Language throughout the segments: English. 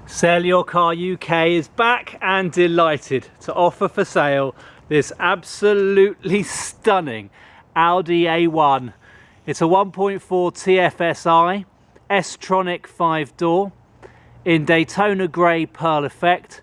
Sell Your Car UK is back and delighted to offer for sale this absolutely stunning Audi A1. It's a 1.4 TFSI, S-Tronic 5-door in Daytona grey pearl effect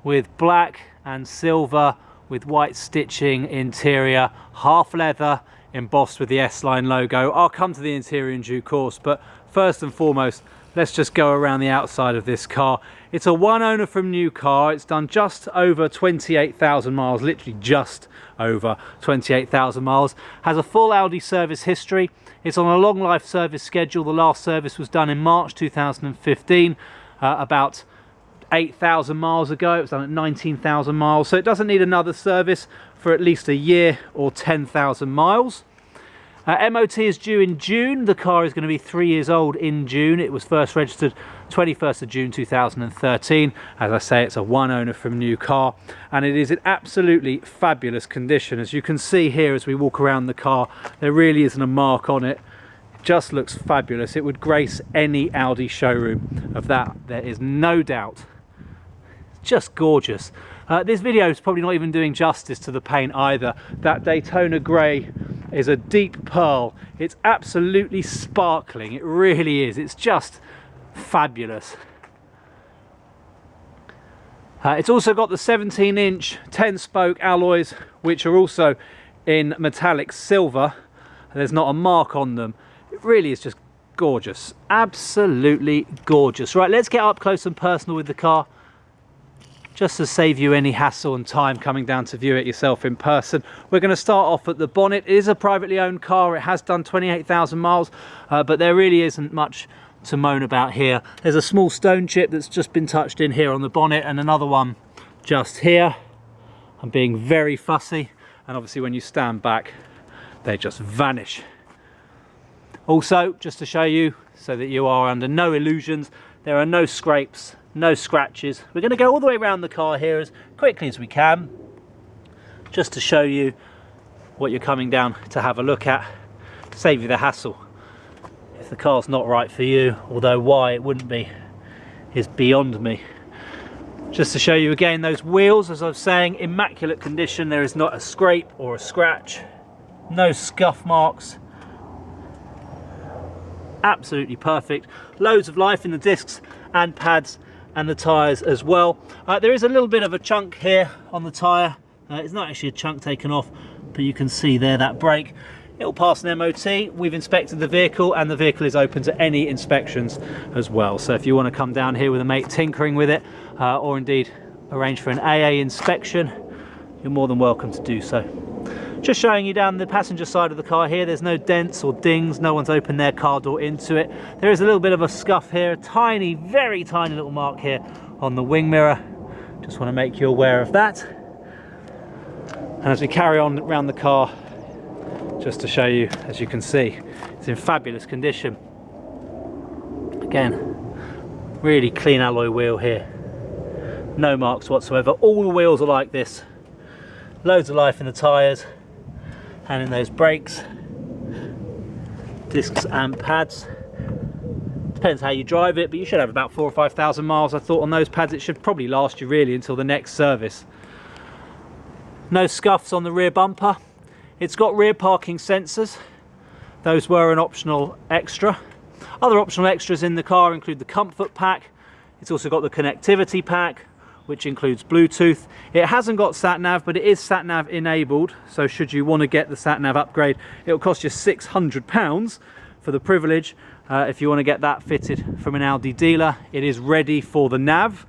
with black and silver with white stitching interior, half leather embossed with the S-Line logo. I'll come to the interior in due course, but first and foremost, let's just go around the outside of this car. It's a one owner from new car. It's done just over 28,000 miles, literally just over 28,000 miles. Has a full Audi service history. It's on a long life service schedule. The last service was done in March 2015, about 8,000 miles ago. It was done at 19,000 miles, so it doesn't need another service for at least a year or 10,000 miles. MOT is due in June. The car is going to be 3 years old in June. It was first registered 21st of June 2013. As I say, it's a one owner from new car, and it is in absolutely fabulous condition. As you can see here as we walk around the car, there really isn't a mark on it. It just looks fabulous. It would grace any Audi showroom. Of that there is no doubt. It's just gorgeous. This video is probably not even doing justice to the paint either. That Daytona grey is a deep pearl. It's absolutely sparkling. It really is. It's just fabulous. It's also got the 17-inch 10-spoke alloys, which are also in metallic silver. There's not a mark on them. It really is just gorgeous. Absolutely gorgeous. Right, let's get up close and personal with the car, just to save you any hassle and time coming down to view it yourself in person. We're going to start off at the bonnet. It is a privately owned car. It has done 28,000 miles, but there really isn't much to moan about here. There's a small stone chip that's just been touched in here on the bonnet, and another one just here. I'm being very fussy, and obviously when you stand back, they just vanish. Also, just to show you, so that you are under no illusions, there are no scrapes, no scratches. We're going to go all the way around the car here as quickly as we can, just to show you what you're coming down to have a look at, save you the hassle if the car's not right for you, although why it wouldn't be is beyond me. Just to show you again, those wheels, as I was saying, immaculate condition. There is not a scrape or a scratch, no scuff marks. Absolutely perfect. Loads of life in the discs and pads and the tyres as well. There is a little bit of a chunk here on the tyre. It's not actually a chunk taken off, but you can see there that brake. It will pass an MOT. We've inspected the vehicle, and the vehicle is open to any inspections as well. So if you want to come down here with a mate tinkering with it, or indeed arrange for an AA inspection, you're more than welcome to do so. Just showing you down the passenger side of the car here, there's no dents or dings, no one's opened their car door into it. There is a little bit of a scuff here, a tiny, very tiny little mark here on the wing mirror. Just want to make you aware of that. And as we carry on around the car, just to show you, as you can see, it's in fabulous condition. Again, really clean alloy wheel here. No marks whatsoever. All the wheels are like this. Loads of life in the tyres and in those brakes, discs and pads. Depends how you drive it, but you should have about 4,000 or 5,000 miles, I thought, on those pads. It should probably last you really until the next service. No scuffs on the rear bumper. It's got rear parking sensors. Those were an optional extra. Other optional extras in the car include the comfort pack. It's also got the connectivity pack, which includes Bluetooth. It hasn't got sat-nav, but it is sat-nav enabled. So should you want to get the sat-nav upgrade, it'll cost you £600 for the privilege. If you want to get that fitted from an Audi dealer, it is ready for the nav.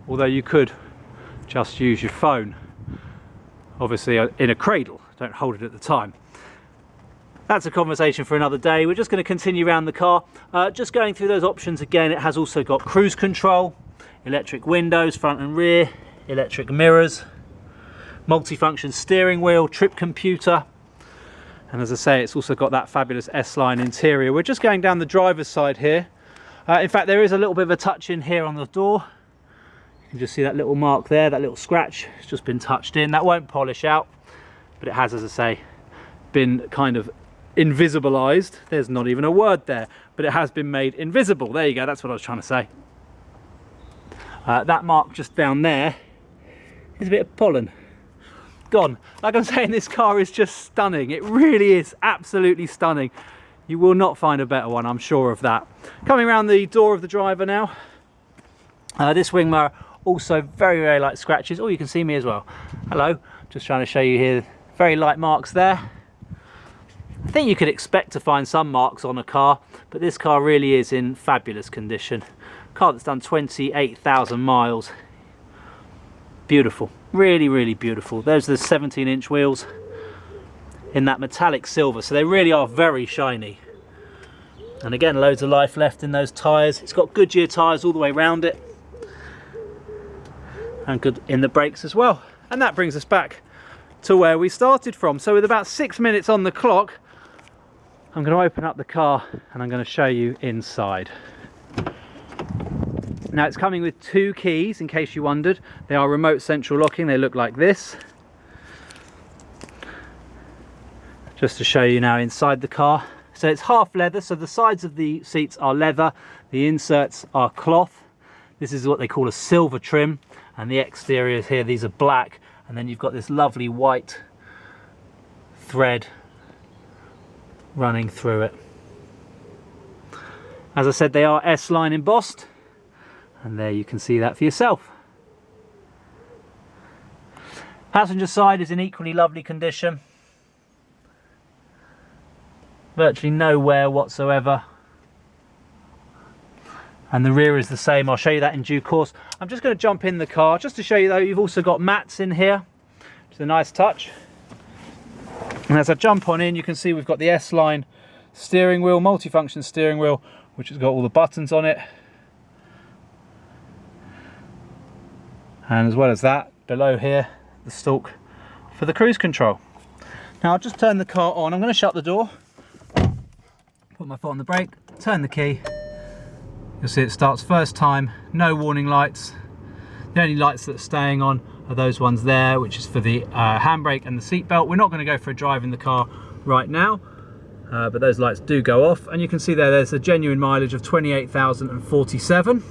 Although you could just use your phone, obviously in a cradle, don't hold it at the time. That's a conversation for another day. We're just going to continue around the car. Just going through those options again, it has also got cruise control, electric windows, front and rear, electric mirrors, multifunction steering wheel, trip computer, and as I say, it's also got that fabulous S-Line interior. We're just going down the driver's side here. In fact, there is a little bit of a touch in here on the door. You can just see that little mark there, that little scratch. It's just been touched in. That won't polish out, but it has, as I say, been kind of invisibilized. There's not even a word there, but it has been made invisible. There you go, that's what I was trying to say. That mark just down there is a bit of pollen. Gone. Like I'm saying, this car is just stunning. It really is absolutely stunning. You will not find a better one, I'm sure of that. Coming around the door of the driver now. This wing mirror also very, very light scratches. Oh, you can see me as well. Hello. Just trying to show you here. Very light marks there. I think you could expect to find some marks on a car, but this car really is in fabulous condition. Car that's done 28,000 miles. Beautiful. Really, really beautiful. There's the 17-inch wheels in that metallic silver, so they really are very shiny. And again, loads of life left in those tyres. It's got Goodyear tyres all the way around it, and good in the brakes as well. And that brings us back to where we started from. So with about 6 minutes on the clock, I'm going to open up the car and I'm going to show you inside. Now it's coming with 2 keys, in case you wondered. They are remote central locking. They look like this. Just to show you now inside the car. So it's half leather, so the sides of the seats are leather, the inserts are cloth. This is what they call a silver trim, and the exteriors here, these are black, and then you've got this lovely white thread running through it. As I said, they are S-line embossed, and there you can see that for yourself. Passenger side is in equally lovely condition. Virtually no wear whatsoever. And the rear is the same. I'll show you that in due course. I'm just going to jump in the car just to show you, though, you've also got mats in here, which is a nice touch. And as I jump on in, you can see we've got the S-line steering wheel, multifunction steering wheel, which has got all the buttons on it. And as well as that, below here, the stalk for the cruise control. Now I'll just turn the car on. I'm going to shut the door, put my foot on the brake, turn the key. You'll see it starts first time, no warning lights. The only lights that are staying on are those ones there, which is for the handbrake and the seat belt. We're not going to go for a drive in the car right now, but those lights do go off. And you can see there's a genuine mileage of 28,047.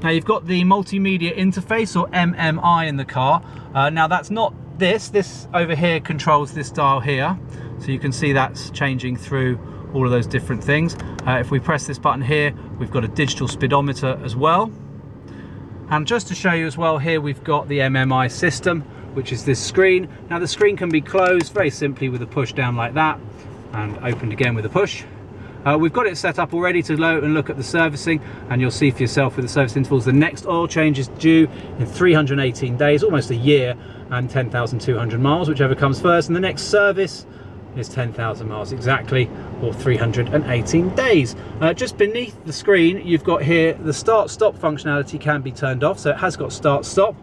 Now you've got the Multimedia Interface, or Mmi, in the car. Now that's not this over here controls this dial here. So you can see that's changing through all of those different things. If we press this button here, we've got a digital speedometer as well. And just to show you as well, here we've got the Mmi System, which is this screen. Now the screen can be closed very simply with a push down like that, and opened again with a push. We've got it set up already to load and look at the servicing, and you'll see for yourself with the service intervals. The next oil change is due in 318 days, almost a year, and 10,200 miles, whichever comes first. And the next service is 10,000 miles exactly, or 318 days. Just beneath the screen, you've got here the start-stop functionality can be turned off, so it has got start-stop.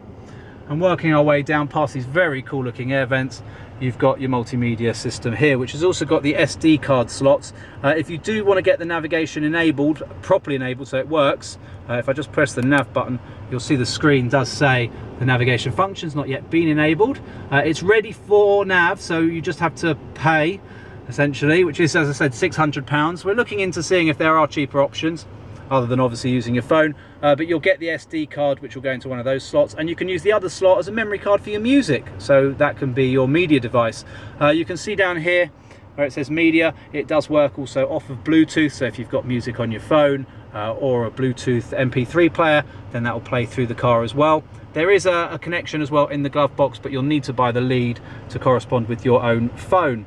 And working our way down past these very cool looking air vents, you've got your multimedia system here, which has also got the SD card slots. If you do want to get the navigation enabled, properly enabled so it works, if I just press the nav button, you'll see the screen does say the navigation function's not yet been enabled. It's ready for nav, so you just have to pay, essentially, which is, as I said, £600. We're looking into seeing if there are cheaper options, other than obviously using your phone, but you'll get the SD card, which will go into one of those slots, and you can use the other slot as a memory card for your music, so that can be your media device. You can see down here where it says media, it does work also off of Bluetooth, so if you've got music on your phone or a Bluetooth MP3 player, then that will play through the car as well. There is a connection as well in the glove box, but you'll need to buy the lead to correspond with your own phone.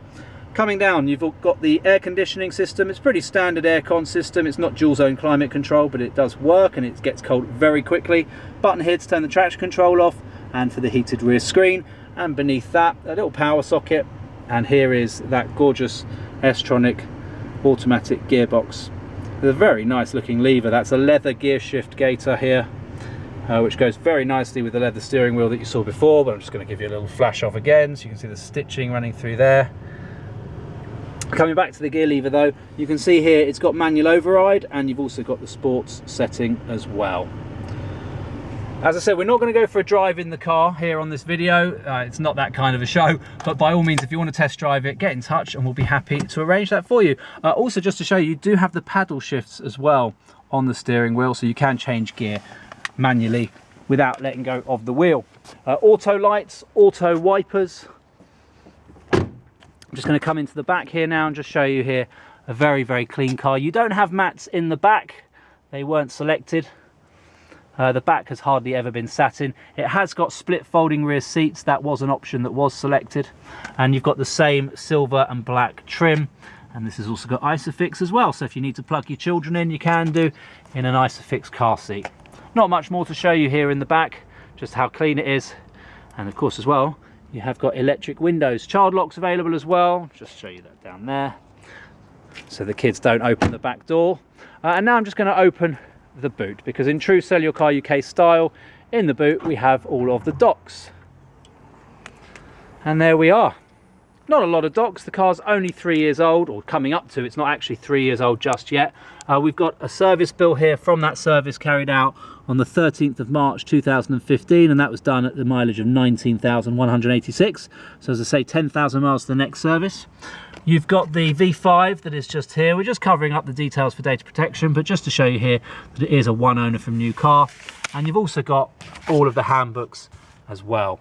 Coming down, you've got the air conditioning system. It's pretty standard aircon system. It's not dual zone climate control, but it does work, and it gets cold very quickly. Button here to turn the traction control off, and for the heated rear screen. And beneath that, a little power socket. And here is that gorgeous S-Tronic automatic gearbox. There's a very nice looking lever. That's a leather gear shift gator here, which goes very nicely with the leather steering wheel that you saw before, but I'm just going to give you a little flash off again so you can see the stitching running through there. Coming back to the gear lever though, you can see here it's got manual override, and you've also got the sports setting as well. As I said, we're not going to go for a drive in the car here on this video. It's not that kind of a show, but by all means, if you want to test drive it, get in touch and we'll be happy to arrange that for you. Also, just to show you, you do have the paddle shifts as well on the steering wheel, so you can change gear manually without letting go of the wheel. Auto lights, auto wipers. I'm just going to come into the back here now and just show you here a very, very clean car. You don't have mats in the back. They weren't selected. The back has hardly ever been sat in. It has got split folding rear seats. That was an option that was selected. And you've got the same silver and black trim. And this has also got ISOFIX as well. So if you need to plug your children in, you can do in an ISOFIX car seat. Not much more to show you here in the back, just how clean it is. And of course as well, you have got electric windows. Child locks available as well. Just show you that down there, so the kids don't open the back door. And now I'm just going to open the boot, because in true Sell Your Car UK style, in the boot we have all of the docks. And there we are. Not a lot of docks. The car's only 3 years old, or coming up to. It's not actually 3 years old just yet. We've got a service bill here from that service carried out on the 13th of March 2015, and that was done at the mileage of 19,186. So as I say, 10,000 miles to the next service. You've got the V5 that is just here. We're just covering up the details for data protection, but just to show you here that it is a one owner from new car. And you've also got all of the handbooks as well.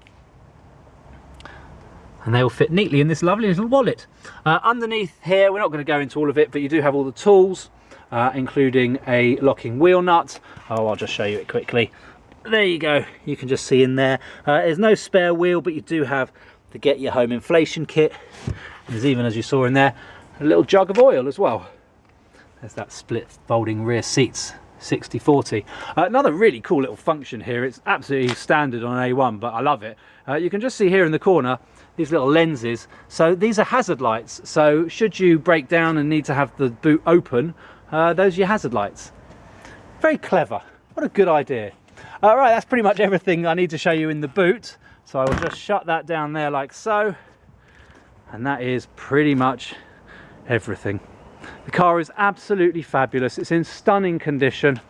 And they all fit neatly in this lovely little wallet. Underneath here, we're not going to go into all of it, but you do have all the tools, including a locking wheel nut. Oh, I'll just show you it quickly. There you go. You can just see in there. There's no spare wheel, but you do have the Get Your Home inflation kit. There's even, as you saw in there, a little jug of oil as well. There's that split folding rear seats, 60/40. Another really cool little function here. It's absolutely standard on an A1, but I love it. You can just see here in the corner these little lenses. So these are hazard lights. So should you break down and need to have the boot open, those are your hazard lights. Very clever. What a good idea. Right, that's pretty much everything I need to show you in the boot. So I will just shut that down there like so. And that is pretty much everything. The car is absolutely fabulous. It's in stunning condition,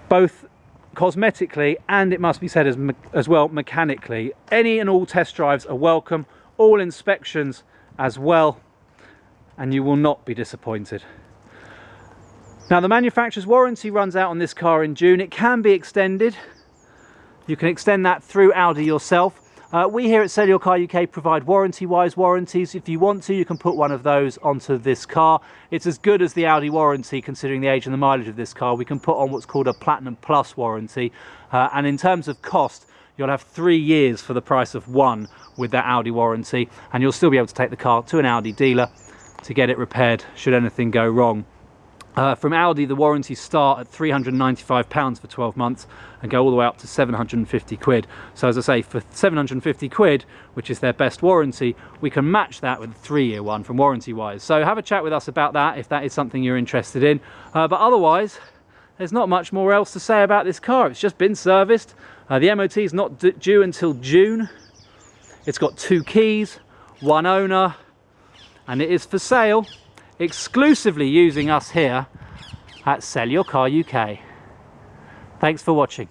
both cosmetically and, it must be said, as well mechanically. Any and all test drives are welcome, all inspections as well, and you will not be disappointed. Now, the manufacturer's warranty runs out on this car in June. It can be extended. You can extend that through Audi yourself. We here at Sell Your Car UK provide warranty-wise warranties. If you want to, you can put one of those onto this car. It's as good as the Audi warranty, considering the age and the mileage of this car. We can put on what's called a Platinum Plus warranty. And in terms of cost, you'll have 3 years for the price of one with that Audi warranty. And you'll still be able to take the car to an Audi dealer to get it repaired should anything go wrong. From Audi, the warranties start at £395 for 12 months and go all the way up to 750 quid. So as I say, for 750 quid, which is their best warranty, we can match that with a 3-year one from Warranty Wise. So have a chat with us about that if that is something you're interested in. But otherwise, there's not much more else to say about this car. It's just been serviced. The MOT is not due until June. It's got 2 keys, 1 owner, and it is for sale, exclusively using us here at Sell Your Car UK. Thanks for watching.